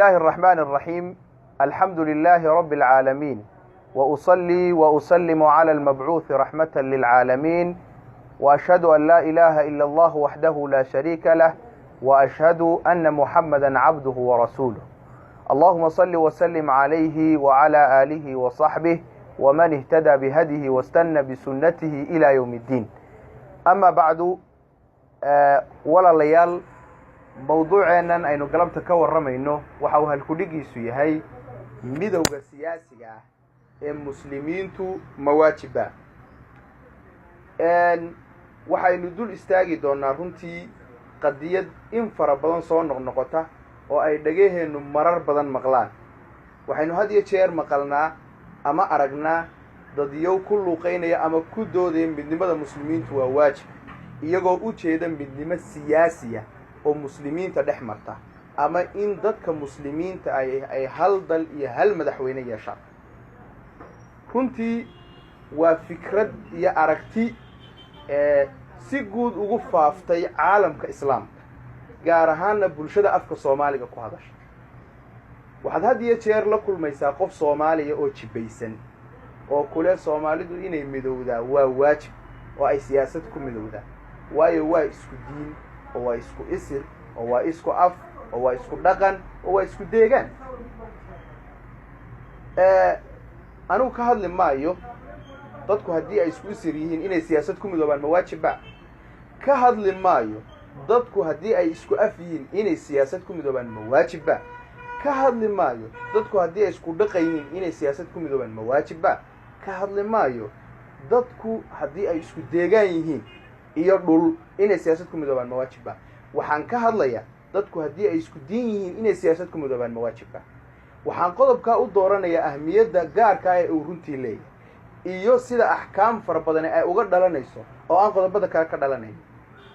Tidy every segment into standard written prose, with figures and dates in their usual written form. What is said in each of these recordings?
الله الرحمن الرحيم. الحمد لله رب العالمين، وأصلي وأسلم على المبعوث رحمة للعالمين، وأشهد أن لا إله إلا الله وحده لا شريك له، وأشهد أن محمدا عبده ورسوله. اللهم صل وسلم عليه وعلى آله وصحبه ومن اهتدى بهديه واستنى بسنته إلى يوم الدين. أما بعد، ولا ليال موضوعنا aynu galabta ka waramayno waxa uu halkudhigiisu yahay midowga siyaasiga ah ee muslimiintu mawaajiba. waxaynu dul istaagi doonaa runtii qadiyad in fara badan soo noqnoqota oo ay dhageheenu marar badan maqlaan. waxaynu had iyo jeer maqalnaa ama aragnaa dadyow ku luuqeynaya ama ku doodaya midnimada muslimiintu waa waajib, iyagoo u jeeda midnimo siyaasiya oo muslimiinta dhex marta, ama in dadka muslimiinta ay hal dal iyo hal madaxweyne yeeshaan. runtii waa fikrad iyo aragti si guud ugu faaftay caalamka islaamka, gaar ahaanna bulshada afka soomaaliga ku hadasha. waxaad had iyo jeer la kulmaysaa qof soomaaliya oo jibaysan oo kule soomaalidu inay midowdaa waa waajib oo ay siyaasad ku midowdaa, waayo waa isku diin oo waa isku isir oo waa isku af oo waa isku dhaqan oo waa isku deegaan. anugu ka hadli maayo dadku haddii ay isku isir yihiin inay siyaasad ku midoobaan mawaajibba. ka hadli maayo dadku haddii ay isku af yihiin inay siyaasad ku midoobaan mawaajibba. ka hadli maayo dadku haddii ay isku dhaqan yihiin inay siyaasad ku midoobaan mawaajibba. ka hadli maayo dadku haddii ay isku deegaan yihiin iyo dhul inay siyaasad ku midoobaan mawaajibba. waxaan ka hadlayaa dadku haddii ay isku diin yihiin inay siyaasad ku midoobaan mawaajibba. waxaan qodobkaa u dooranayaa ahmiyadda gaarka ee uu runtii leeyahay iyo sida axkaam fara badani ay uga dhalanayso oo aan qodobada kale ka dhalanayn.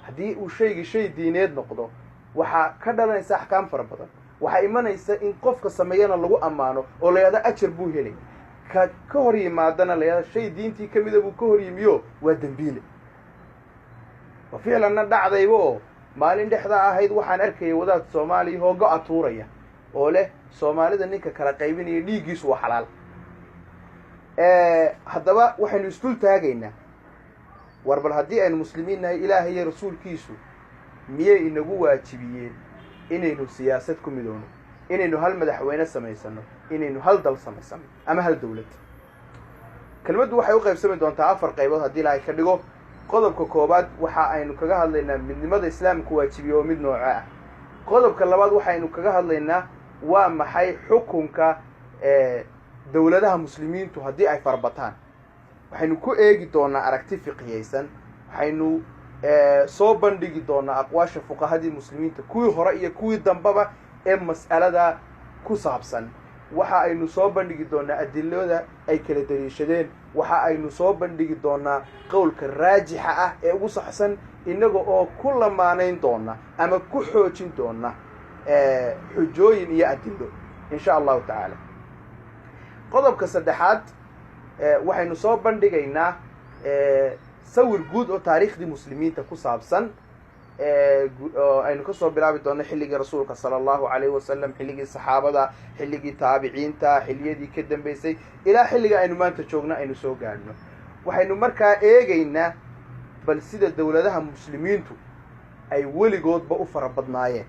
haddii uu shaygii shay diineed noqdo, waxaa ka dhalanaysa axkaam fara badan. waxaa imanaysa in qofka sameeyana lagu ammaano oo la yidhahdo ajar buu helay, ka hor yimaadana la yidhahdo shay diintii ka mida buu ka hor yimiyo waa dembiile. wa ficlanna dhacdayba oo maalin dhexdaa ahayd waxaan arkayay wadaad soomaaliya oo go-a tuuraya oo leh soomaalida ninka kala qaybinaya dhiiggiisu waa xalaal. haddaba waxaynu isdul taagaynaa war bal haddii aynu muslimiin nahay, ilaahay iyo rasuulkiisu miyay inagu waajibiyeen inaynu siyaasad ku midowno, inaynu hal madaxweyne samaysano, inaynu hal dal samaysano ama hal dawlad? kelmaddu waxay u qaybsami doontaa 4 qaybood haddii ilaahay ka dhigo. qodobka koobaad waxa aynu kaga hadlaynaa midnimada islaamku waajibiyo oo mid nooco ah. qodobka labaad waxaynu kaga hadlaynaa waa maxay xukunka dawladaha muslimiintu haddii ay farbataan. waxaynu ku eegi doonaa aragti fiqhiyaysan, waxaynu soo bandhigi doonaa aqwaasha fuqahadii muslimiinta kuwii hore iyo kuwii dambaba ee mas'alada ku saabsan. waxa aynu soo bandhigi doonaa adilada ay kala daliishadeen, waxa aynu soo bandhigi doonaa qowlka raajixa ah ee ugu saxsan, inaga oo ku lamaanayn doona ama ku xoojin doona xujooyin iyo adilo insha allahu tacaala. qodobka saddexaad waxaynu soo bandhigaynaa sawir guud oo taariikhdii muslimiinta ku saabsan, aynu ka soo bilaabi doona xilligii rasuulka sala allahu calayhi wasalam, xilligii saxaabada, xilligii taabiciinta, xilliyadii ka dambeysay ilaa xilliga aynu maanta joogno aynu soo gaadhno. waxaynu markaa eegaynaa bal sida dawladaha muslimiintu ay weligoodba u fara badnaayeen.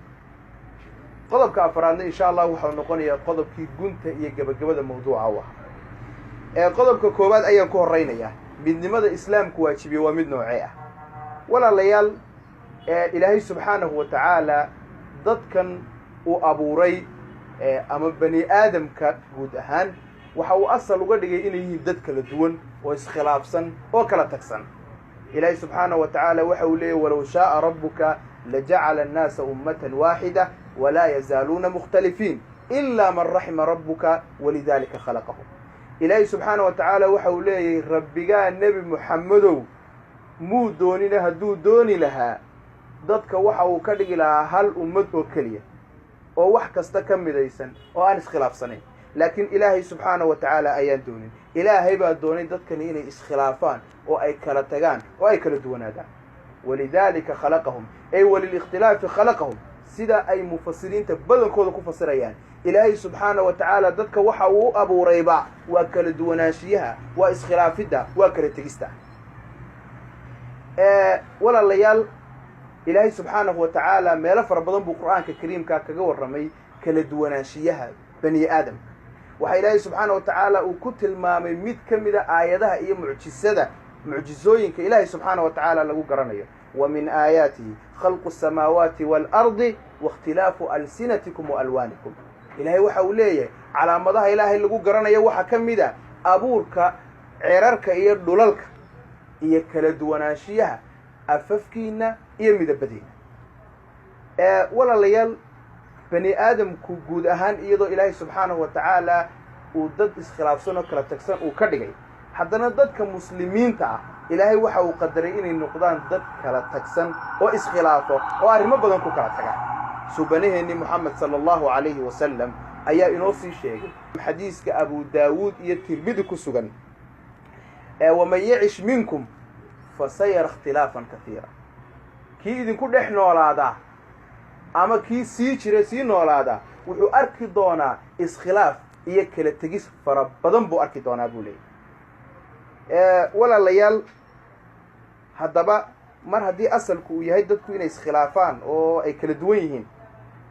qodobka afraadna insha allah waxau noqonayaa qodobkii gunta iyo gebagabada mawduuca u ah. qodobka koowaad ayaan ku horeynayaa midnimada islaamku waajibiye waa mid noocee ah. walaalayaal, ilaahay subxaanahu wa tacaala dadkan uu abuuray ama bani aadamka guud ahaan waxa uu asal uga dhigay inay yihiin dad kala duwan oo iskhilaafsan oo kala tagsan. ilaahay subxaanahu wa tacaala waxa uu leeyahy walow shaaa rabbuka lajacala annaasa ummatan waaxida walaa yazaaluuna mukhtalifiin ilaa man raxima rabbuka walidaalika khalaqahum. ilaahay subxaanahu wa tacaala waxa uu leeyahay rabbigaa nebi muxammedow muu doonina, hadduu dooni lahaa dadka waxa uu ka dhigi lahaa hal ummad oo keliya oo wax kasta ka midaysan oo aan iskhilaafsanayn. laakiin ilaahay subxaanahu wa tacaala ayaan doonin. ilaahay baa doonay dadkani inay iskhilaafaan oo ay kala tagaan oo ay kala duwanaadaan. walidaalika khalaqahum ay walilikhtilaafi khalaqahum, sida ay mufasiriinta badankooda ku fasirayaan ilaahay subxaana wa tacaala dadka waxa uu u abuurayba waa kala duwanaanshiyaha, waa iskhilaafidda, waa kala tegista. walaalayaal, ilaahay subxaanahu wa tacaala meelo fara badan buu qur'aanka kariimka kaga warramay kala duwanaanshiyaha bani aadamka. waxaa ilaahay subxaana wa tacaala uu ku tilmaamay mid ka mida aayadaha iyo mucjizooyinka ilaahay subxaana wa tacaala lagu garanayo: wa min aayaatihi khalqu asamaawaati waalardi waاkhtilaafu alsinatikum wa alwaanikum. ilaahay waxa uu leeyahay calaamadaha ilaahay lagu garanayo waxaa ka mid a abuurka cerarka iyo dhulalka iyo kala duwanaanshiyaha afafkiina iyo midabadiina. walaalayaal, bani aadamku guud ahaan iyadoo ilaahay subxaanahu wa tacaala uu dad iskhilaafsan oo kala tagsan uu ka dhigay, haddana dadka muslimiinta ah ilaahay waxa uu qadaray inay noqdaan dad kala tagsan oo iskhilaafo oo arrimo badan ku kala tagaan. subanaheenni moxamed sala allahu calayhi wasalam ayaa inoo sii sheegay xadiiska abu daawuud iyo tirmidi ku sugan: waman yacish minkum fasayara ikhtilaafan kaiira. kii idinku dhex noolaadaa ama kii sii noolaadaa wuxuu arki doonaa iskhilaaf iyo kala tegis fara badan buu arki doonaa buu leeyahy. walaalayaal, haddaba mar haddii asalku uu yahay dadku inay iskhilaafaan oo ay kala duwan yihiin,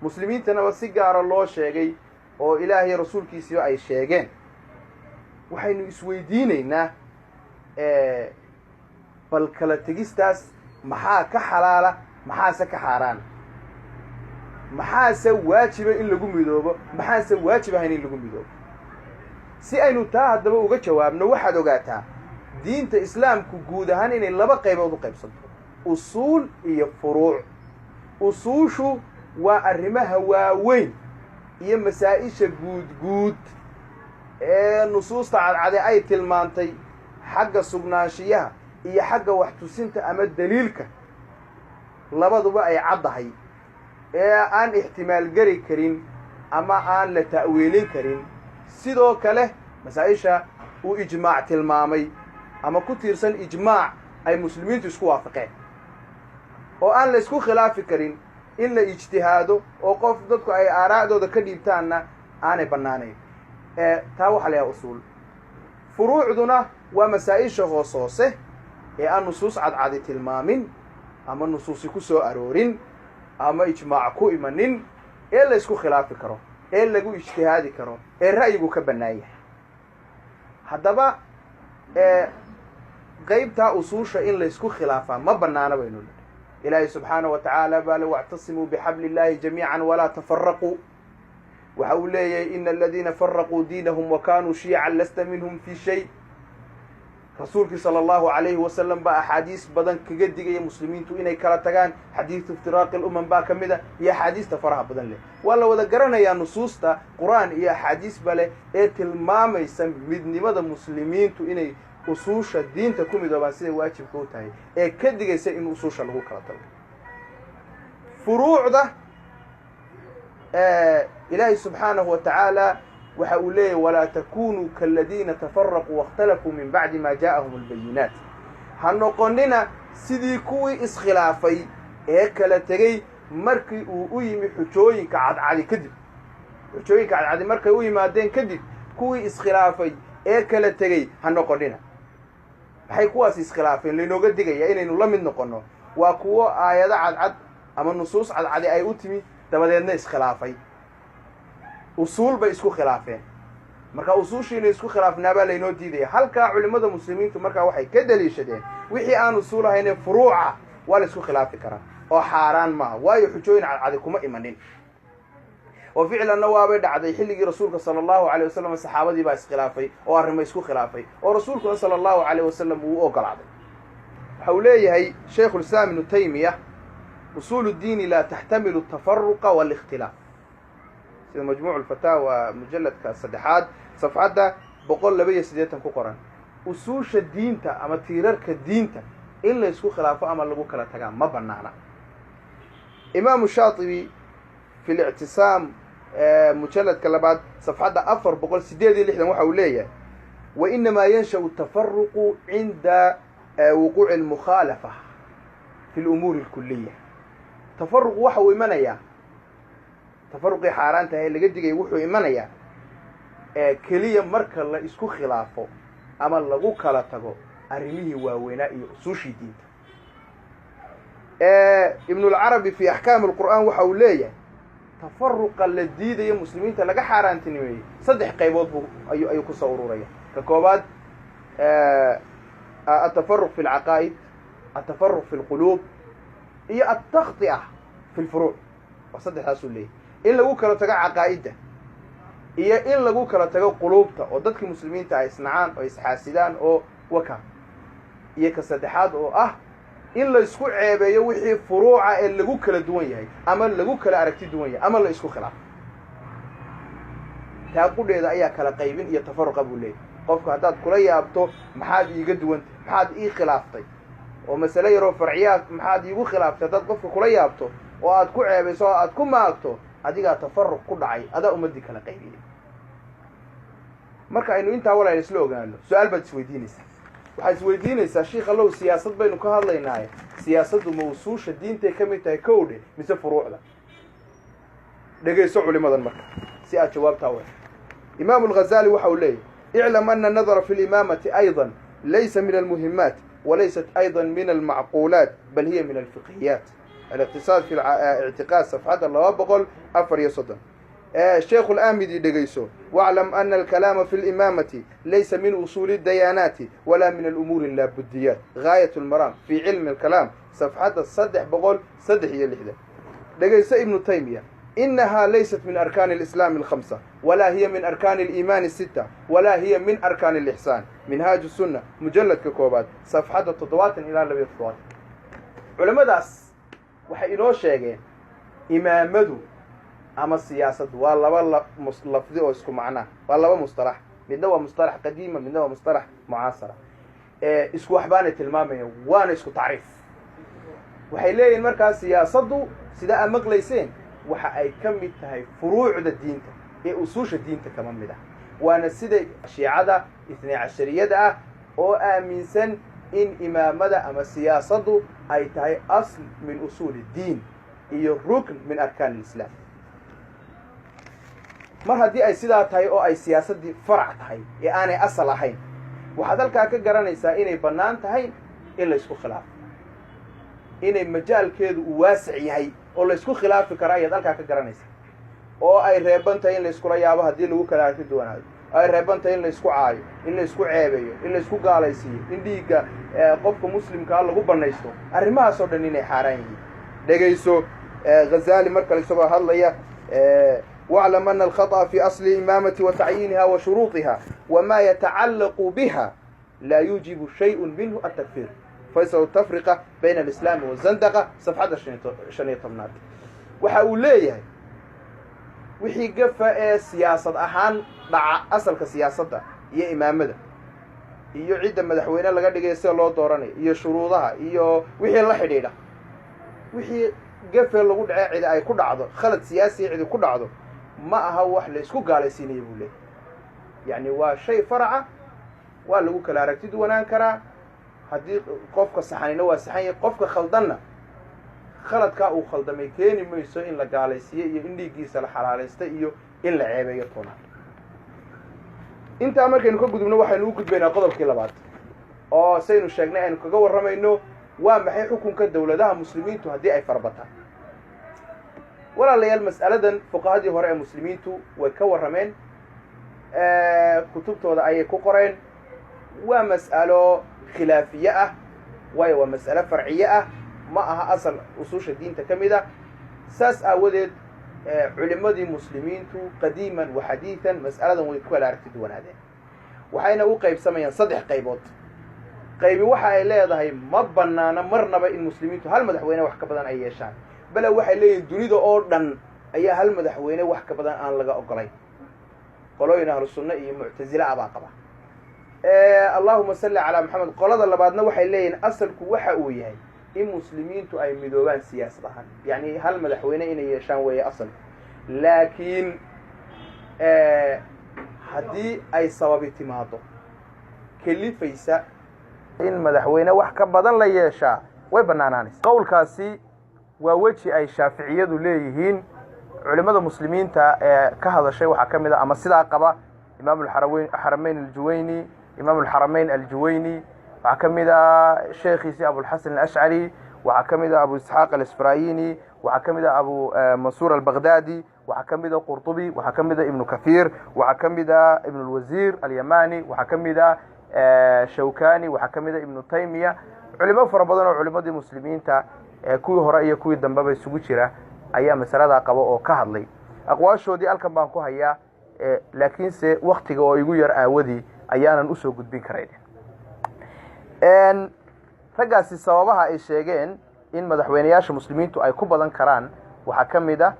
muslimiintanaba si gaara loo sheegay oo ilaahay rasuulkiisiyo ay sheegeen, waxaynu isweydiinaynaa bal kala tegistaas maxaa ka xalaala, maxaase ka xaaraan, maxaase waajiba in lagu midoobo, maxaase waajib ahayn in lagu midoobo. si aynu taa haddaba uga jawaabno, waxaad ogaataa diinta islaamku guud ahaan inay laba qaybood u qaybsanto: usuul iyo furuuc. usuushu waa arrimaha waaweyn iyo masaa-isha guud ee nusuusta cadcade ay tilmaantay, xagga sugnaanshiyaha iyo xagga wax tusinta ama daliilka labaduba ay caddahay, ee aan ixtimaal geli karin ama aan la ta'wiilin karin. sidoo kale masaa-isha uu ijmaac tilmaamay ama ku tiirsan ijmaac ay muslimiintu isku waafaqeen oo aan la isku khilaafi karin in la ijtihaado oo dadku ay aaraa'dooda ka dhiibtaanna aanay bannaanayn. taa waxaa la yahay usuul. furuucduna waa masaa-isha hoose ee aan nusuus cadcadi tilmaamin ama nusuusi ku soo aroorin ama ijmaac ku imanin, ee la isku khilaafi karo, ee lagu ijtihaadi karo, ee ra'yigu ka bannaan yahay. haddaba qaybtaa usuusha in la isku khilaafaa ma bannaana baynu lehay. ilaahay subxaanahu wa tacaala baa le: wactasimuu bixabli illaahi jamiican walaa tafaraquu. waxa uu leeyahay: ina aladiina faraquu diinahum wa kaanuu shiican lasta minhum fii shay. rasuulkii sala allahu calayhi wasalam baa axaadiis badan kaga digaya muslimiintu inay kala tagaan. xadiidu iftiraaqi lumam baa ka mid a iyo axaadiista faraha badan leh. waa la wada garanayaa nusuusta qur-aan iyo axaadiisba leh ee tilmaamaysa midnimada muslimiintu inay usuusha diinta ku midoobaan siday waajibka u tahay, ee ka digaysa in usuusha lagu kala tago. furuucda ilaahay subxaanahu wa tacaala waxa uu leeyahy: walaa takunuu kaaladiina tafaraquu waاkhtalafuu min bacdi ma jaa'ahum albayinaat. ha noqonina sidii kuwii iskhilaafay ee kala tegey markii uu u yimi xujooyinka cadcadi kadib. xujooyinka cadcadi markay u yimaadeen kadib, kuwii iskhilaafay ee kala tegey ha noqonina. maxay kuwaas iskhilaafeen laynooga digaya inaynu la mid noqonno? waa kuwo aayado cadcad ama nusuus cadcadi ay u timi dabadeedna iskhilaafay. usuul bay isku khilaafeen. marka usuushiina isku khilaafnaa baa laynoo diidaya. halkaa culimmada muslimiintu markaa waxay ka daliishadeen wixii aan usuul ahaynee furuuca waa la isku khilaafi karaa oo xaaraan maaha, waayo xujooyin cadcadi kuma imanin. oo ficlanna waabay dhacday xilligii rasuulka sala allahu calayh wasalam saxaabadii baa iskhilaafay oo arrimo isku khilaafay oo rasuulkuna sala allahu calayh wasalam uu u ogolaaday. waxa uu leeyahay shaykhulislaam ibnu taymiya: usuulu diini laa taxtamilu atafaruqa waalikhtilaaf. sida majmuucu lfataawa mujalladka 3 safxadda 182 ku qoran. usuusha diinta ama tiirarka diinta in la isku khilaafo ama lagu kala tagaa ma bannaana. imaamu shaatibi fi lictisaam mujalladka 2 safxadda 468 waxa uu leeyahay: wainamaa yanshau tafaruqu cinda wuquuci almukhaalafa fi lumuuri alkuliya. tafaruqu waxa uu imanayaa tafaruqii xaaraanta ee laga digay wuxuu imanayaa keliya marka la isku khilaafo ama lagu kala tago arrimihii waaweynaa iyo usuushii diinta. ibnu alcarabi fi axkaam alqur'aan waxa uu leeyahay tafaruqa la diidaya muslimiinta laga xaaraantinimeeyey 3 qaybood ayuu ku soo ururaya. ka koobaad التفرق في العقائد، التفرق في القلوب، iyo التخطئة في الفروع. وصدحaasuu leeyahy in lagu kala tago caqaa'idda iyo in lagu kala tago quluubta oo dadkii muslimiinta ay isnacaan oo isxaasidaan oo waka, iyo ka saddexaad oo ah in la isku ceebeeyo wixii furuuca ee lagu kala duwan yahay ama lagu kala aragti duwan yahay ama la isku khilaafo. taa qudheeda ayaa kala qaybin iyo tafaruqa buu leeyahy. qofku haddaad kula yaabto maxaad iiga duwantay, maxaad ii khilaaftay, oo masale yaroo farciyaad maxaad iigu khilaaftay, haddaad qofka kula yaabto oo aad ku ceebayso oo aad ku maagto, adigaa tafaruq ku dhacay, adaa ummaddii kala qaybiyay. marka aynu intaa walaal isla ogaano, su-aal baad isweydiinaysaa. waxaad isweydiinaysaa sheikh allow siyaasad baynu ka hadlaynaaye siyaasaddu mawsuusha diintay ka mid tahay kowdhe mise furuucda? dhegayso culimadan marka si aad jawaabtaa u hesho. imaamu alghazali waxa uu leeyahy اعلم أن النظر في الإمامة أيضا ليس من المهمات وليست أيضا من المعقولات بل هي من الفقهيات. الاقتصاد في الاعتقاد صفحة الله بقول أفر يصدم. الشيخ الآمدي دقيسو واعلم أن الكلام في الإمامة ليس من أصول الديانات ولا من الأمور اللابديات. غاية المرام في علم الكلام صفحة الصدح بقول صدح هي اللحدة. دقيس ابن تيمية إنها ليست من أركان الإسلام الخمسة ولا هي من أركان الإيمان الستة ولا هي من أركان الإحسان. منهاج السنة مجلد ككوبات صفحة التطوات إلى لبي التطوات. علماء داس waxay inoo sheegeen imaamadu ama siyaasadu waa laba lafdi oo isku macna, waa laba mustalax, midna waa mustalax qadiima midna waa mustalax mucaasara. isku waxbaana tilmaamayaan waana isku tacriif. waxay leeyihiin markaas siyaasadu sida aad maqlayseen waxa ay ka mid tahay furuucda diinta ee usuusha diinta kama mid ah, waana sida shiicada ithnay cashariyada ah oo aaminsan in imaamada ama siyaasaddu ay tahay asl min usuuli diin iyo rukn min arkaan alislaam. mar haddii ay sidaa tahay oo ay siyaasaddii farac tahay ee aanay asal ahayn, waxaad halkaa ka garanaysaa inay bannaan tahay in la isku khilaafo, inay majaalkeedu uu waasic yahay oo la isku khilaafi kara ayaad halkaa ka garanaysaa, oo ay reeban tahay in la iskula yaabo haddii lagu kala arki duwanaado, ay reeban tahay in la isku caayo, in la isku ceebeeyo, in la isku gaalaysiiyo, in dhiigga qofka muslimkaa lagu bannaysto. arrimahaasoo dhan inay xaaraan yihiin. dhegayso غزالي markale isagoo hadlaya واعلم أن الخطأ في أصل الإمامة وتعيينها وشروطها وما يتعلق بها لا يوجب شيء منه التكفير. فيصل التفرقة بين الإسلام والزندقة صفحة 15. waxa uu leeyahay wixii gafa ee siyaasad ahaan dhaca asalka siyaasadda iyo imaamada iyo cidda madaxweyne laga dhigay sida loo dooranayo iyo shuruudaha iyo wixii la xidhiidha, wixii gafa lagu dhacay cid ay ku dhacdo khalad siyaasi cid ku dhacdo ma aha wax la isku gaalaysiinayo buu leeyahay. yani waa shay faraca, waa lagu kala aragti duwanaan karaa. haddii qofka saxanina waa saxan yahay, qofka khaldanna khaladkaa uu khaldamay keeni mayso in la gaalaysiiyo iyo in dhiiggiisa la xalaalaystay iyo in la ceebeeyo toonaan. intaa markaynu ka gudubno waxaynu u gudbaynaa qodobkii labaad oo saynu sheegnay aynu kaga warramayno waa maxay xukunka dowladaha muslimiintu haddii ay farbataan. walaalayaal mas'aladan fuqahadii hore ee muslimiintu way ka warrameen, kutubtooda ayay ku qoreen. waa mas'alo khilaafiye ah, waayo waa mas'alo farciye ah, ma aha asal usuusha diinta ka mid ah. saas aawadeed culimadii muslimiintu qadiiman wa xadiidan mas'aladan way ku kala aragti duwanaadeen, waxayna u qaybsamayaan 3 qaybood. qaybi waxa ay leedahay ma bannaana marnaba in muslimiintu hal madaxweyne wax ka badan ay yeeshaan, bale waxay leeyihiin dunida oo dhan ayaa hal madaxweyne wax ka badan aan laga ogolayn. qolooyin ahlu sunna iyo muctazila abaa qaba. allahuma salli calaa maxamed. qolada labaadna waxay leeyihiin asalku waxa uu yahay in muslimiintu ay midoobaan siyaasad ahaan, yani hal madaxweyne inay yeeshaan weeye asal. laakiin haddii ay sababi timaado kelifaysa in madaxweyne wax ka badan la yeeshaa way bannaanaanaysa. qowlkaasi waa weji ay shaaficiyadu leeyihiin, culimada muslimiinta ka hadashay waxa kamid ah ama sidaa qaba imaam al-Haramayn al-Juwayni imaam al-Haramayn al-Juwayni waxa kamid ah sheekhiisi Abu al-Hasan al-Ash'ari waxa kamid ah Abu Ishaq al-Isfirayini waxa kamid ah Abu Mansur al-Baghdadi waxa kamid ah Qurtubi waxa kamid ah Ibn Kathir waxa kamid ah Ibn al-Wazir al-Yamani waxa kamid ah Shawkani waxa kamid ah Ibn Taymiyyah culimo fara badan oo culimadii muslimiinta kuwii hore iyo kuwii dambe isugu jira ayaa masalada qaba oo ka hadlay aqwaashoodii halkan baan ku hayaa laakiin se waqtiga oo igu yar aawadi ayaanan u soo gudbin karayn raggaasi sababaha ay sheegeen in madaxweynayaasha muslimiintu ay ku badan karaan waxa kamid ah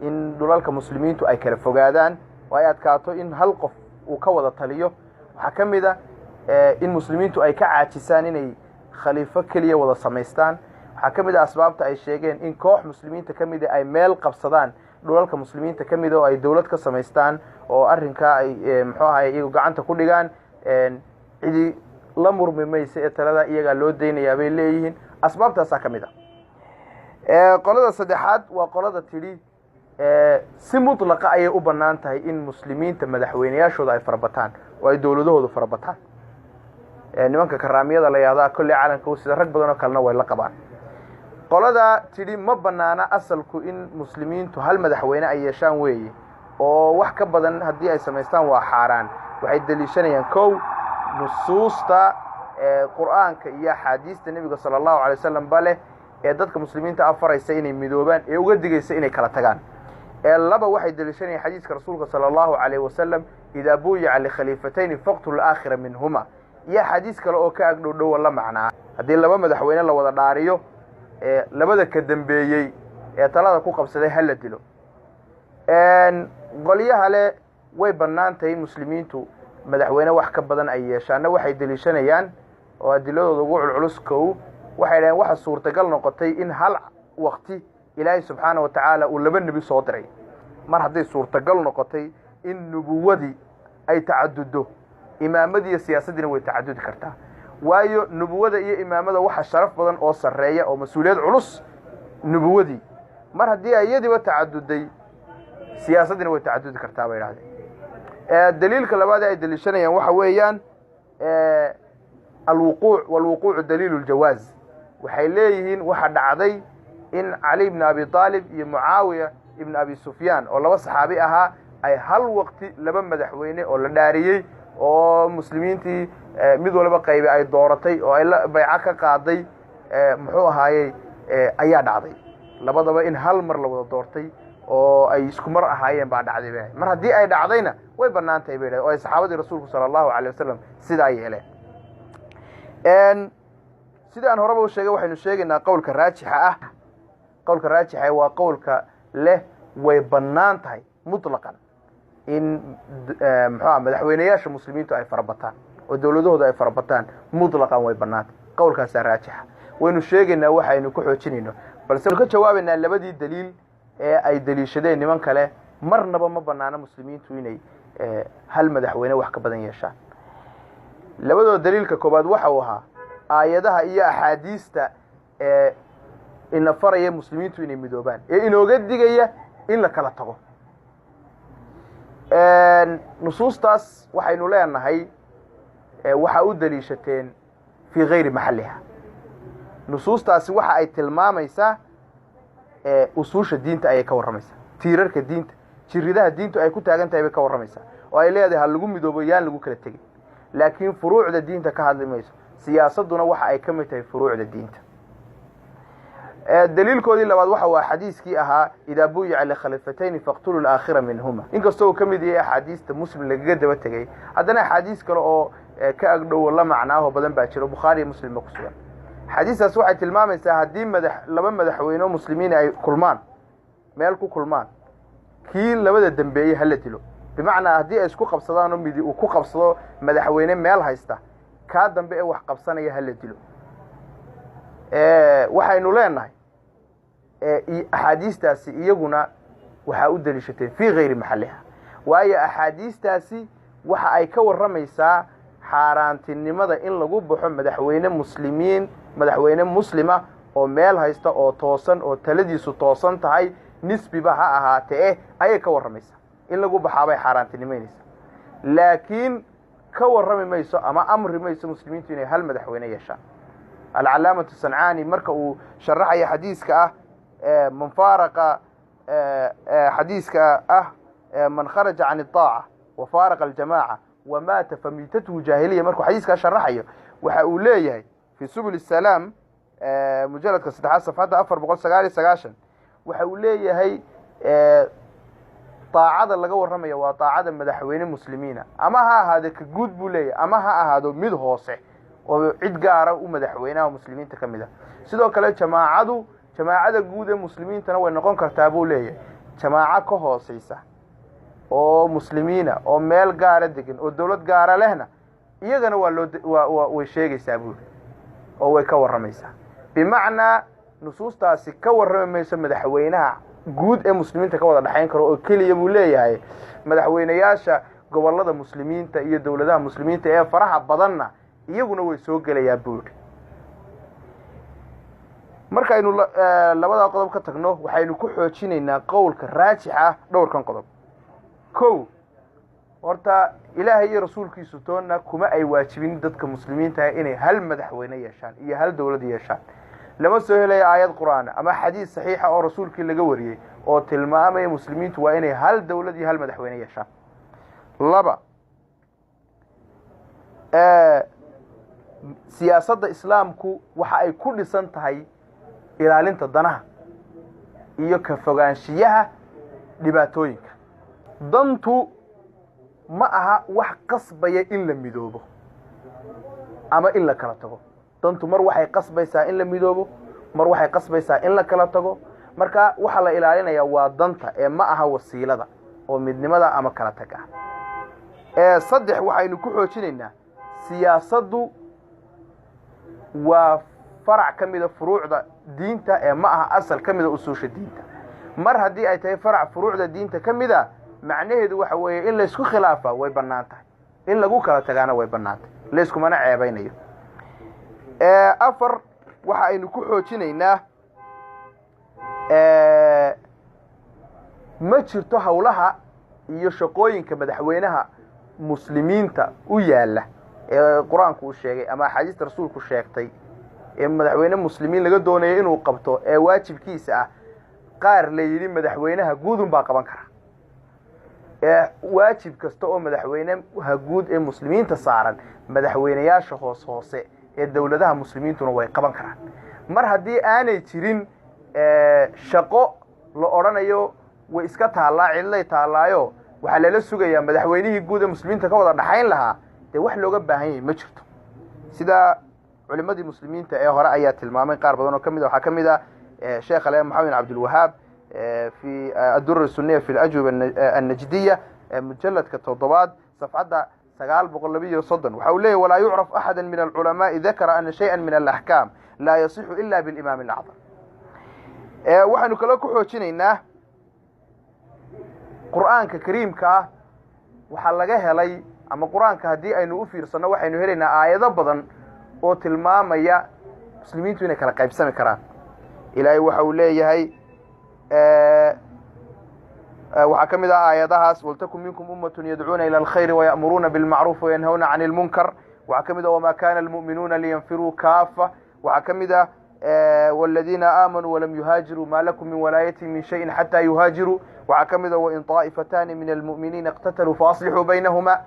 in dhulalka muslimiintu ay kala fogaadaan oo ay adkaato in hal qof uu ka wada taliyo waxa kamid ah in muslimiintu ay ka caajisaan inay khaliifo kaliya wada samaystaan waxa kamid ah asbaabta ay sheegeen in koox muslimiinta kamid ay meel qabsadaan dhulalka muslimiinta kamid oo ay dawlad ka samaystaan oo arrinka ay muxuu ahaay iyagu gacanta ku dhigaan cidi la murmi maysa ee talada iyaga loo deynayaa bay leeyihiin asbaabtaasa kamid ah qolada saddexaad waa qolada tidhi si mutlaqa ayay u bannaan tahay in muslimiinta madaxweynayaashooda ay farabataan oo ay dawladahooda farabataan nimanka karaamiyada la yahdaa kolley calanka sida rag badan oo kalena way la qabaan qolada tidhi ma bannaana asalku in muslimiintu hal madaxweyne ay yeeshaan weeye oo wax ka badan haddii ay samaystaan waa xaaraan waxay daliishanayaan kow nusuusta qur'aanka iyo axaadiista nebiga sala allahu calay wasalam bale ee dadka muslimiinta afaraysa inay midoobaan ee uga digaysa inay kala tagaan laba waxay daliishanayaan xadiiska rasuulka sala allahu calayh wasalam idaa buyica likhaliifatayni faqtulu aakhira minhuma iyo xadiis kale oo ka agdhowdhowa la macnaa haddii laba madaxweyne la wada dhaariyo labada ka dambeeyey ee talada ku qabsaday hala dilo qolyaha le way bannaan tahay in muslimiintu madaxweyne wax ka badan ay yeeshaanna waxay daliishanayaan oo adiladooda ugu culculus kow waxay dhaheen waxa suurtagal noqotay in hal waqti ilaahay subxaana wa tacaala uu laba nebi soo diray mar hadday suurtagal noqotay in nubuwadii ay tacaduddo imaamadii iyo siyaasaddiina way tacadudi kartaa waayo nubuwada iyo imaamada waxa sharaf badan oo sarreeya oo mas-uuliyad culus nubuwadii mar haddii iyadiiba tacaduday siyaasaddiina way tacadudi kartaa bay idhahdeen daliilka labaad ay daliishanayaan waxa weeyaan alwuquuc walwuquucu daliilu ljawaaz waxay leeyihiin waxa dhacday in cali ibn abi aalib iyo mucaawiya ibn abi sufyaan oo laba saxaabi ahaa ay hal waqti laba madaxweyne oo la dhaariyey oo muslimiintii mid walba qaybe ay dooratay oo ay bayco ka qaaday muxuu ahaayey ayaa dhacday labadaba in hal mar la wada doortay oo ay isku mar ahaayeen baa dhacday mar haddii ay dhacdayna way bannaan tahay bay oo ay saxaabadii rasuulku sala allahu calay wasalam sidaa yeeleen sidii aan horeba u sheegay waxaynu sheegaynaa qowlka raajixa ah qowlka raajixa waa qowlka leh way bannaan tahay mutlaqan in muxuu madaxweynayaasha muslimiintu ay farabataan oo dawladahooda ay farabataan mutlaqan way bannaan tahay qowlkaasaa raajixa waynu sheegaynaa waxaynu ku xoojinayno balse ka jawaabaynaa labadii daliil ee ay daliishadeen niman kale marnaba ma bannaano muslimiintu inay hal madaxweyne wax ka badan yeeshaan labadooda daliilka koobaad waxa uu ahaa aayadaha iyo axaadiista ina faraya muslimiintu inay midoobaan ee inooga digaya in la kala tago nusuustaas waxaynu leenahay waxa u daliishateen fii gayri maxalliha nusuustaasi waxa ay tilmaamaysaa usuusha diinta ayay ka warramaysaa tiirarka diinta jiridaha diintu ay ku taagan tahay bay ka warramaysaa oo ay leedahay ha lagu midoobo yaan lagu kala tegin laakiin furuucda diinta ka hadli mayso siyaasadduna waxa ay ka mid tahay furuucda diinta daliilkoodii labaad waxa waa xadiiskii ahaa idaa buyica likhalifatayni faqtulu laakhira minhuma inkastoo uu ka mid yahay axaadiista muslim lagaga daba tegay haddana axaadiis kale oo ka agdhowo la macnaaho badan baa jiro bukhaari iyo muslimba ku sugan xadiistaas waxay tilmaamaysaa haddii laba madaxweyne oo muslimiin ay kulmaan meel ku kulmaan kii labada dambeeyey hala dilo bimacnaa haddii ay isku qabsadaan oo midi uu ku qabsado madaxweyne meel haysta kaa dambe ee wax qabsanaya hala dilo waxaynu leenahay axaadiistaasi iyaguna waxaa u daliishateen fii gayri maxalliha waayo axaadiistaasi waxa ay ka warramaysaa xaaraantinimada in lagu baxo madaxweyne muslima oo meel haysta oo toosan oo taladiisu toosan tahay nisbiba ha ahaatee ayay ka warramaysaa in lagu baxaabay xaaraantinimaynaysa laakiin ka warrami mayso ama amri mayso muslimiintu inay hal madaxweyne yeeshaan alcalaamatu sancaani marka uu sharaxaya xadiiska ah man faaraqa xadiiska ah man kharaja can الطaaca وفارق الجماعة ومات فميتته جاهلية markuu xadiiskaa sharaxayo waxa uu leeyahay في سبل السلام mujaladka 3 صفحada 499 waxa uu leeyahay طaacada laga warramayo waa طaacada madaxweyne muslimiina ama ha ahaado ka guud buu leeyahay ama ha ahaado mid hoose oo cid gaara u madaxweynaha muslimiinta kamid ah sidoo kale jamaacada guud ee muslimiintana way noqon kartaa buu leeyahay jamaaco ka hooseysa oo muslimiina oo meel gaara degan oo dawlad gaara lehna iyagana way sheegaysaa buu oo way ka warramaysaa bimacnaa nusuustaasi ka warrami mayso madaxweynaha guud ee muslimiinta ka wada dhaxayn karo oo keliya buu leeyahay madaxweynayaasha gobolada muslimiinta iyo dawladaha muslimiinta ee faraha badanna iyaguna way soo gelayaa buu markaynu labada qodob ka tagno waxaynu ku xoojinaynaa qowlka raajixa dhowrkan qodob kow horta ilaahay iyo rasuulkiisu toonna kuma ay waajibin dadka muslimiinta inay hal madaxweyne yeeshaan iyo hal dawlad yeeshaan lama soo helaya aayad qur'aan ama xadiis saxiixa oo rasuulkii laga wariyay oo tilmaamaya muslimiintu waa inay hal dawlad iyo hal madaxweyne yeeshaan laba siyaasadda islaamku waxa ay ku dhisan tahay ilaalinta danaha iyo ka fogaanshiyaha dhibaatooyinka dantu ma aha wax qasbaya in la midoobo ama in la kala tago dantu mar waxay qasbaysaa in la midoobo mar waxay qasbaysaa in la kala tago marka waxa la ilaalinaya waa danta ee ma aha wasiilada oo midnimada ama kala taga saddex waxaynu ku xoojinaynaa siyaasaddu waa farac ka mida furuucda diinta ee ma aha asal ka mida usuusha diinta mar haddii ay tahay farac furuucda diinta ka mida macnaheedu waxa weeye in laysku khilaafa way bannaan tahay in lagu kala tagaana way bannaan tahay layskumana ceebaynayo afar waxa aynu ku xoojinaynaa ma jirto howlaha iyo shaqooyinka madaxweynaha muslimiinta u yaala ee qur-aanku uu sheegay ama axaadiista rasuulku sheegtay ee madaxweyne muslimiin laga doonayo inuu qabto ee waajibkiisa ah qaar la yidhi madaxweynaha guudun baa qaban kara waajib kasta oo madaxweynaha guud ee muslimiinta saaran madaxweynayaasha hoose ee dawladaha muslimiintuna way qaban karaan mar haddii aanay jirin shaqo la odhanayo way iska taallaa cidlay taallaayo waxaa lala sugayaa madaxweynihii guud ee muslimiinta ka wada dhaxayn lahaa dee wax looga baahan yahay ma jirto sida culimadii muslimiinta ee hore ayaa tilmaamay qaar badan oo kamid waxaa ka mid ah sheekh ale maxamed cabdilwahaab في الدر السنية في الأجوبة النجدية مجلد كالتوضبات صفحة سقال بقلبية صدا وحوليه ولا يعرف أحدا من العلماء ذكر أن شيئا من الأحكام لا يصح إلا بالإمام الأعظم وحن كلاكو حوشينينا قرآن كريم كا وحلقه لي أما قرآن كهدي أي نوفير صنع وحي نهرنا آية ضبضا أو تلمام يا مسلمين توينك لقايب سامي كران إلهي وحوليه هاي waxaa ka mid ah aayadahaas waltakum minkum ummatun yadcuuna ila alkhayri waya'muruuna bilmacruuf wayanhawna cani lmunkar waxaa ka mid ah wamaa kana almu'minuuna liyanfiruu kaafa waxaa ka mid ah waladiina aamanuu walam yuhaajiruu maa lakum min walaayatihim min shayin xataa yuhaajiruu waxaa ka mid ah wain طaa'ifataani min almu'miniina iqtataluu faaslixuu baynahuma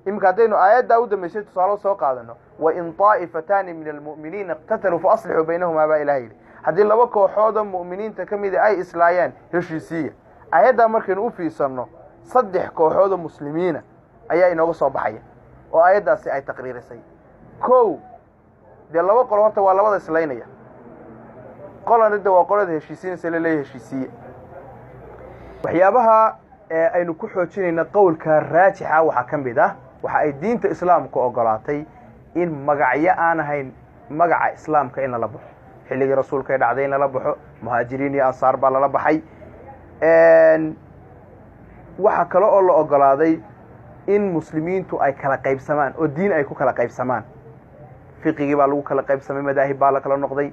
iminka haddaynu aayaddaa u dambaysay tusaalo soo qaadano wain طaa'ifataani min almu'miniina iqtataluu faaslixuu baynahuma baa ilaha yidhi haddii laba kooxooda mu'miniinta ka mida ay islaayaan heshiisiiya ayaddaa markaynu u fiirsanno 3 kooxooda muslimiina ayaa inooga soo baxaya oo ayaddaasi ay taqriirisay kow dee laba qolo horta waa labada islaynaya qolanida waa qolada heshiisiinaysa la leeyahay heshiisiiya waxyaabaha aynu ku xoojinayna qowlka raajixa waxaa ka mid ah waxa ay diinta islaamku ogolaatay in magacyo aan ahayn magaca islaamka in lala baxo xilligii rasuulka ay dhacday in lala baxo muhaajiriin iyo ansaar baa lala baxay waxa kale oo la ogolaaday in muslimiintu ay kala qaybsamaan oo diin ay ku kala qaybsamaan fiqigii baa lagu kala qaybsamay madaahib baa la kala noqday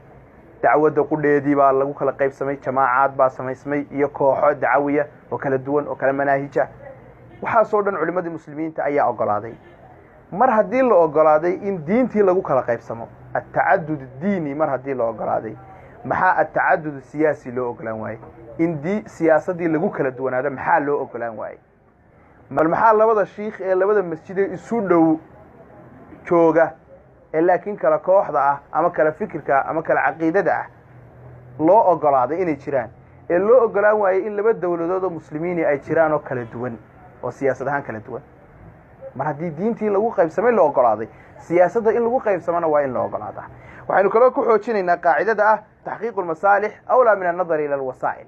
dacwadda qudheedii baa lagu kala qaybsamay jamaacaad baa samaysmay iyo kooxo dacawiya oo kala duwan oo kala manaahija waxaasoo dhan culimadii muslimiinta ayaa ogolaaday mar haddii la ogolaaday in diintii lagu kala qaybsamo atacadud diini mar haddii la ogolaaday maxaa atacadud siyaasi loo ogolaan waayey in siyaasadii lagu kala duwanaado maxaa loo ogolaan waayey bal maxaa labada shiikh ee labada masjide isu dhow jooga ee laakiin kala kooxda ah ama kala fikirka ama kala caqiidada ah loo ogolaaday inay jiraan ee loo ogolaan waayey in laba dawladood oo muslimiini ay jiraan oo kala duwan oo siyaasad ahaan kala duwan mar haddii diintii lagu qaybsamay la ogolaaday siyaasadda in lagu qaybsamana waa in la ogolaadaa waxaynu kaloo ku xoojinaynaa qaacidada ah taxqiiqu lmasaalix awlaa min annadari ila alwasaa'il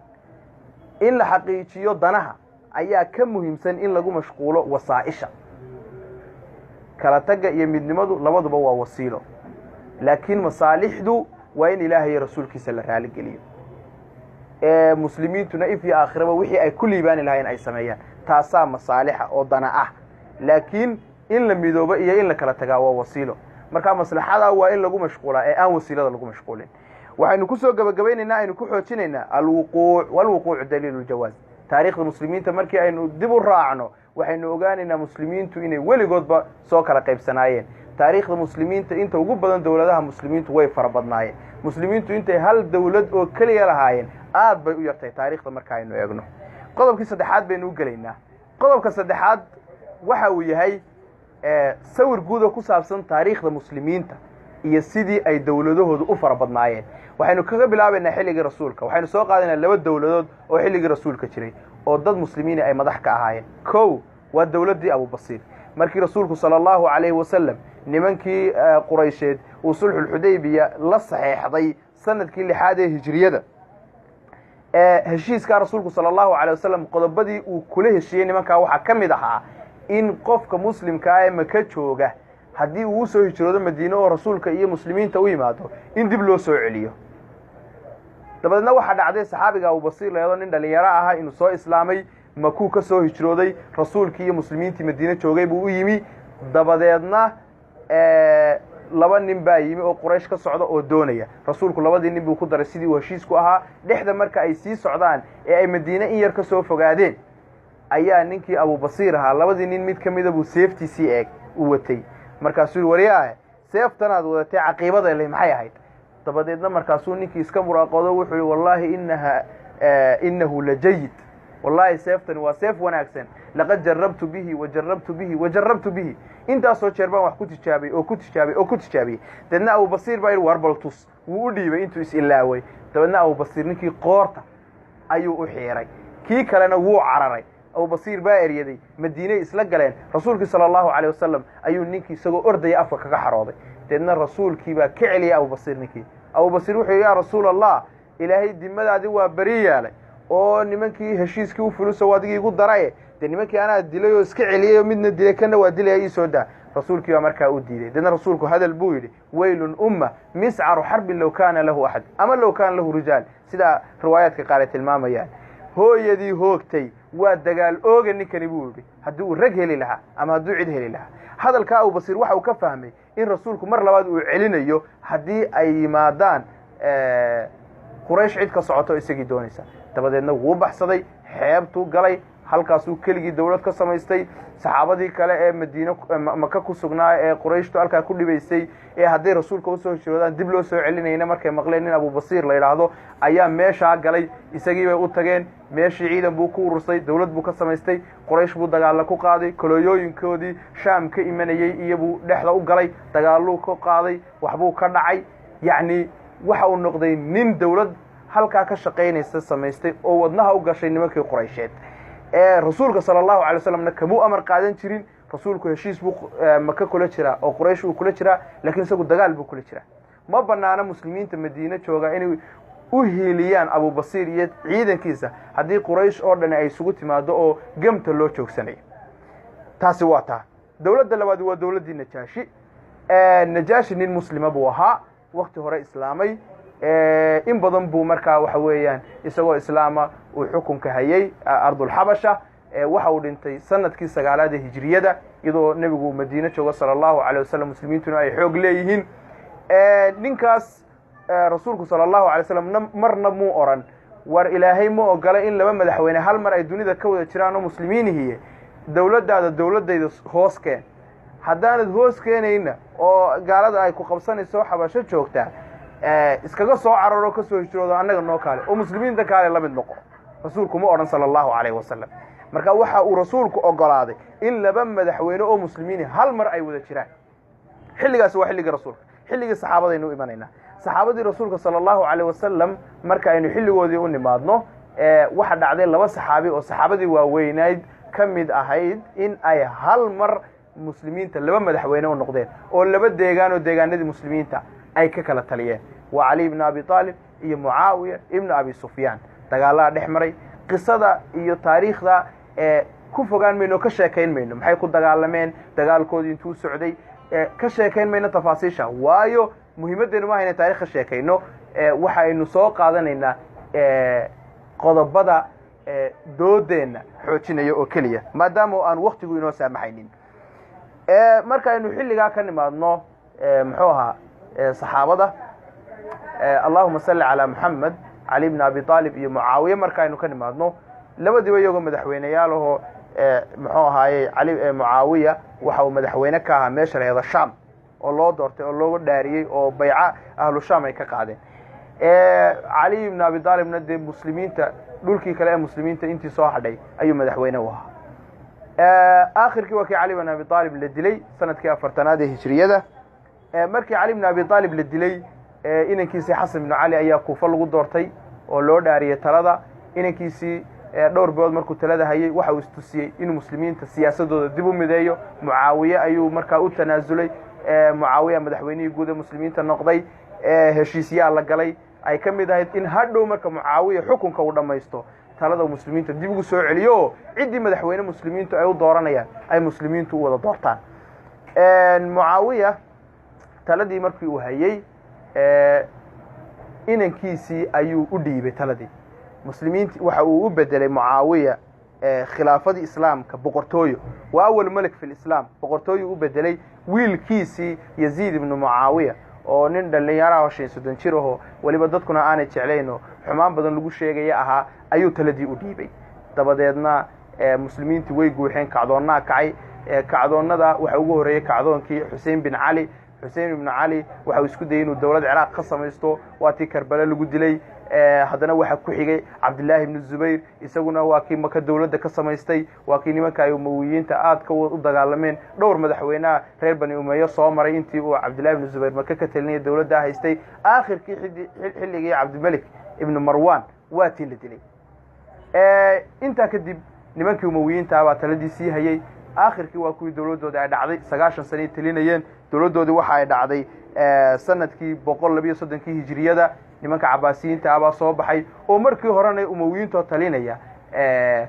in la xaqiijiyo danaha ayaa ka muhiimsan in lagu mashquulo wasaa'isha kala tagga iyo midnimadu labaduba waa wasiilo laakiin masaalixdu waa in ilaahay iyo rasuulkiisa la raaligeliyo ee muslimiintuna if iyo aakhiraba wixii ay ku liibaani lahayn ay sameeyaan taasaa masaalixa oo dana ah laakiin in la midoobo iyo in la kala tagaa waa wasiilo markaa maslaxada waa in lagu mashquulaa ee aan wasiilada lagu mashquulin waxaynu ku soo gabagabaynaynaa aynu ku xoojinaynaa alwuquuc walwuquuc daliilu ljawaaz taariikhda muslimiinta markii aynu dib u raacno waxaynu ogaanaynaa muslimiintu inay weligoodba soo kala qaybsanaayeen taariikhda muslimiinta inta ugu badan dowladaha muslimiintu way fara badnaayeen muslimiintu intay hal dawlad oo keliya lahaayeen aad bay u yartay taariikhda marka aynu eegno qodobkii saddexaad baynu u gelaynaa qodobka saddexaad waxa uu yahay sawir guud oo ku saabsan taariikhda muslimiinta iyo sidii ay dawladahoodu u fara badnaayeen waxaynu kaga bilaabaynaa xilligii rasuulka waxaynu soo qaadanaynaa laba dawladood oo xilligii rasuulka jiray oo dad muslimiini ay madax ka ahaayeen kow waa dawladdii abubasiir markii rasuulku sala allahu calayhi wasalam nimankii quraysheed uu sulxulxudaybiya la saxeexday sanadkii 6 ee hijriyada heshiiskaa rasuulku sala allahu calayh wasalam qodobadii uu kula heshiiyey nimankaa waxaa ka mid ahaa in qofka muslimkaa ee maka jooga haddii uu usoo hijroodo madiine oo rasuulka iyo muslimiinta u yimaado in dib loo soo celiyo dabadeedna waxaa dhacday saxaabiga abubasiir leedo nin dhalinyaro ahaa inuu soo islaamay makuu ka soo hijrooday rasuulkii iyo muslimiintii madiine joogay buu u yimi dabadeedna laba nin baa yimi oo quraysh ka socda oo doonaya rasuulku labadii nin buu ku daray sidii uu heshiisku ahaa dhexda marka ay sii socdaan ee ay madiine in yar ka soo fogaadeen ayaa ninkii abubasiir ahaa labadii nin mid ka mida buu seeftiisii u watay markaasuu wariyaahe seeftanaad wadatay caqiibada leh maxay ahayd dabadeedna markaasuu ninkii iska muraaqoodo wuxuu yihi wallaahi inahu lajayid wallaahi seeftani waa seef wanaagsan laqad jarabtu bihi wajarabtu bihi wajarabtu bihi intaasoo jeer baan wax ku tijaabay oo ku tijaabay oo ku tijaabiyey dabeedna abubasiir baa yidhi warbaltus wuu u dhiibay intuu is-ilaaway dabeedna abubasiir ninkii qoorta ayuu u xiiray kii kalena wuu cararay abubasiir baa eryaday madiiney isla galeen rasuulkii sala allahu calayh wasalam ayuu ninkii isagoo ordaya afka kaga xarooday dabeedna rasuulkii baa ka celiyay abubasiir ninkii abubasiir wuxuu yidhi yaa rasuul allah ilaahay dimadaadii waa beri yeelay oo nimankii heshiiskii u fuluso adigii igu daraye dee nimankii anaa dilay oo iska celiyay oo midna dilay kana waa dilaya ii soo daa rasuulkii baa markaa u diiday dabeedna rasuulku hadal buu yidhi waylun umma miscaru xarbin low kaana lahu axad ama low kaana lahu rijaal sidaa riwaayaadka qaar ay tilmaamayaan hooyadii hoogtay waa dagaal ooga ninkani buu yidhi haddii uu rag heli lahaa ama hadduu cid heli lahaa hadalkaa abubasiir waxa uu ka fahmay in rasuulku mar labaad uu celinayo haddii ay yimaadaan quraysh cid ka socoto isagii doonaysa dabadeedna wuu baxsaday xeebtuu galay halkaasuu keligii dawlad ka samaystay saxaabadii kale ee madiine maka ku sugnaa ee qurayshtu halkaa ku dhibaysay ee hadday rasuulka usoo hijroodaan dib loo soo celinayna markay maqleen nin abubasiir la yidhaahdo ayaa meeshaa galay isagii bay u tageen meeshii ciidan buu ku urursay dawlad buu ka samaystay quraysh buu dagaalla ku qaaday kolooyooyinkoodii shaam ka imanayey iyobuu dhexda u galay dagaalluu ka qaaday waxbuu ka dhacay yacni waxa uu noqday nin dawlad halkaa ka shaqaynaysa samaystay oo wadnaha u gashay nimankii quraysheed ee rasuulka sala allahu calay wasalamna kamuu amar qaadan jirin rasuulku heshiis buu maka kula jiraa oo quraysh uu kula jiraa laakiin isagu dagaal buu kula jiraa ma banaana muslimiinta madiine jooga inay u hiiliyaan abubasiir iyo ciidankiisa haddii quraysh oo dhan ay isugu timaado oo gamta loo joogsanayo taasi waa taa dawladda labaad waa dawladdii najaashi nin muslima buu ahaa wakti hore islaamay in badan buu markaa waxa weeyaan isagoo islaama uu xukunka hayay ardulxabasha waxa uu dhintay sanadkii 9aad ee hijriyada iyadoo nebigu madiine jooga sala allahu calayh wasalam muslimiintuna ay xoog leeyihiin ninkaas rasuulku sallallahu alayhi wasallam marna muu oran war ilaahay ma ogola in laba madaxweyne hal mar ay dunida ka wada jiraan oo muslimiinihiiye dawladdaada dawladdayda hoos keen haddaanad hoos keenayna oo gaalada ay ku qabsanayso xabasho joogtaa iskaga soo cararo ka soo hijroodo annaga noo kaale oo muslimiinta kaale la mid noqo rasuulku ma odhan sallallahu alayhi wasallam marka waxa uu rasuulku ogolaaday in laba madaxweyne oo muslimiin hal mar ay wada jiraan xilligaas waa xilliga rasuulka xilligii saxaabadaynu imanayna saxaabadii rasuulka sallallahu alayhi wasallam marka aynu xilligoodii u nimaadno waxa dhacday laba saxaabi oo saxaabadii waaweynayd ka mid ahayd in ay hal mar muslimiinta laba madaxweyne u noqdeen oo laba deegaan oo deegaanadii muslimiinta ay ka kala taliyeen waa cali ibn abi talib iyo mucaawiya ibn abi sufyaan dagaalada dhex maray qisada iyo taariikhda ku fogaan mayno ka sheekayn mayno maxay ku dagaalameen dagaalkoodii intuu socday ka sheekayn mayno tafaasiisha waayo muhiimadeenu ma hayna taariikh ka sheekayno waxaynu soo qaadanaynaa qodobada doodeenna xoojinaya oo keliya maadaama aan waqtigu inoo saamaxaynin markaaynu xilligaa ka nimaadno muxuu ahaa saxaabada allahuma salli calaa muxamed cali ibn abi talib iyo mucaawiye markaaynu ka nimaadno labadiiba iyagoo madaxweyneyaalahoo muxuu ahaaye mucaawiya waxa uu madaxweyne ka ahaa meesha la yahdo sham oo loo doortay oo looga dhaariyey oo bayca ahlu sham ay ka qaadeen cali ibn abi talibna dee muslimiinta dhulkii kale ee muslimiinta intii soo hadhay ayuu madaxweyne u ahaa aakhirkii waa kii cali ibn abi talib la dilay sanadkii 4aad ee hijriyada markii cali ibn abi talib la dilay inankiisii xasan ibnu cali ayaa kuufa lagu doortay oo loo dhaariyey talada inankiisii dhowr bilood markuu talada hayay waxa uu istusiyey inuu muslimiinta siyaasadooda dib u mideeyo mucaawiye ayuu markaa u tanaasulay mucaawiya madaxweynihii guud ee muslimiinta noqday heshiisyaa la galay ay ka mid ahayd in hadhow marka mucaawiya xukunka uu dhammaysto talada muslimiinta dib ugu soo celiyo oo ciddii madaxweyne muslimiintu ay u dooranayaan ay muslimiintu u wada doortaan mucaawiya taladii markii uu hayay inankiisii ayuu u dhiibay taladii muslimiinti waxa uu u bedelay mucaawiya khilaafadii islaamka boqortooyo waa awal malik fi lislaam boqortooyo u bedelay wiilkiisii yaziid ibnu mucaawiya oo nin dhallinyaraha 50 jir ahoo weliba dadkuna aanay jeclayn oo xumaan badan lagu sheegaya ahaa ayuu taladii u dhiibay dabadeedna muslimiintii way guuxeen kacdoonnaa kacay kacdoonnada waxa ugu horreeyey kacdoonkii xuseen bin cali xuseen ibnu cali waxa uu isku dayay inuu dawlad ciraaq ka samaysto waa tii karbala lagu dilay haddana waxa ku xigay cabdillaahi ibnu zubayr isaguna waa kii maka dawladda ka samaystay waa kii nimanka ay umawiyiinta aadka u dagaalameen dhowr madaxweynaha reer bani umeyo soo maray intii uu cabdillahi ibnu zubayr maka ka talinaya dawladdaa haystay aakhirkii xilligii cabdimalik ibnu marwan waa tii la dilay intaa kadib nimankii umawiyiinta baa taladii sii hayay aakhirkii waa kuwii dawladooda ay dhacday 9 sano talinayeen dawladoodii waxa ay dhacday sanadkii 132 hijriyada nimanka cabaasiyiinta baa soo baxay oo markii horena umawiyiinta talinaya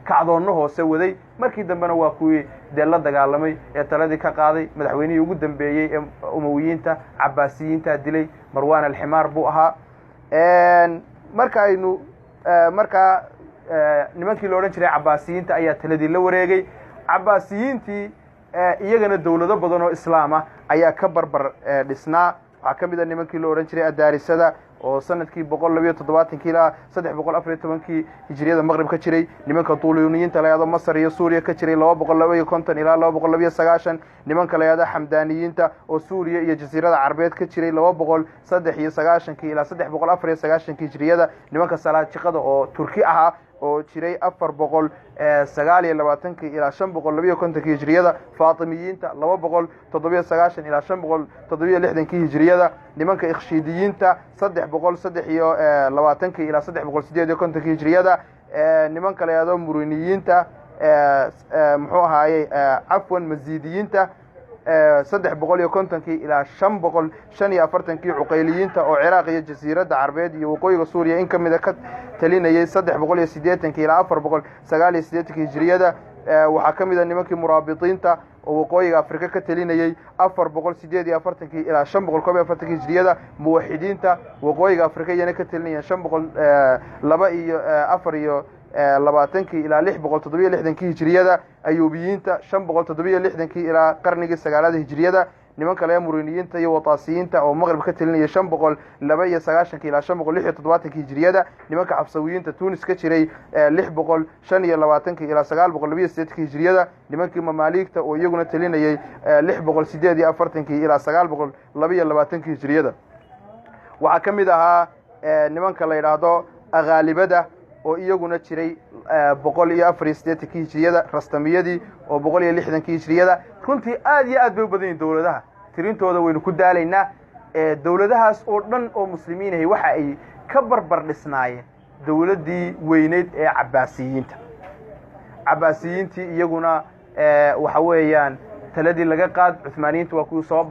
kacdoonno hoose waday markii dambena waa kuwii dee la dagaalamay ee taladii ka qaaday madaxweynihii ugu dambeeyey ee umawiyiinta cabaasiyiinta dilay marwan alximaar buu ahaa markaa nimankii la odhan jiray cabaasiyiinta ayaa taladii la wareegay cabaasiyiintii iyagana dawlado badan oo islaama ayaa ka barbar dhisnaa waxaa ka mid a nimankii la odhan jiray adaarisada oo sanadkii 127 ilaa 314 hijriyada maqrib ka jiray nimanka tuuliyuniyiinta la yado masar iyo suuriya ka jiray 250 ilaa 290 nimanka la yado xamdaaniyiinta oo suuriya iyo jasiirada carabeed ka jiray 293 ilaa 394 hijriyada nimanka salaajiqada oo turki ahaa oo jiray 429 ilaa 552 hijriyada faatimiyiinta 297 ilaa 567 hijriyada nimanka ikhshiidiyiinta 323 ilaa 358 hijriyada nimanka la yado muriniyiinta muxuu ahaaye cafwan maziidiyiinta 350 ilaa 545 cuqayliyiinta oo ciraaq iyo jasiiradda carabeed iyo waqooyiga suuriya in kamida ka talinayay 380 ilaa 489 hijriyada waxaa ka mid a nimankii muraabiطiinta oo waqooyiga afrika ka talinayay 448 ilaa 541 hijriyada muwaxidiinta waqooyiga afrika iyana ka talinayeen 524 ilaa 667 hijriyada ayuubiyiinta 567 ilaa qarnigii 9aad hijriyada niman kale muriniyiinta iyo wataasiyiinta oo maqrib ka talinaya 592 ilaa 576 hijriyada nimanka xabsawiyiinta Tunis ka jiray 625 ilaa 982 hijriyada nimankii mamaaligta oo iyaguna talinayay 648 ilaa 922 hijriyada waxa kamid ahaa nimanka la yiraahdo agaalibada oo iyaguna jiray 184 hijriyada rastamiyadii oo 160 hijriyada runtii aad iyo aad bay u badan yihiin dawladaha tirintooda waynu ku daalaynaa dawladahaas oo dhan oo muslimiin ah waxa ay ka barbar dhisnaayeen dawladii weyneed ee cabaasiyiintii iyaguna waxa weeyaan taladii laga qaad Uthmaaniyiintu waa ku soo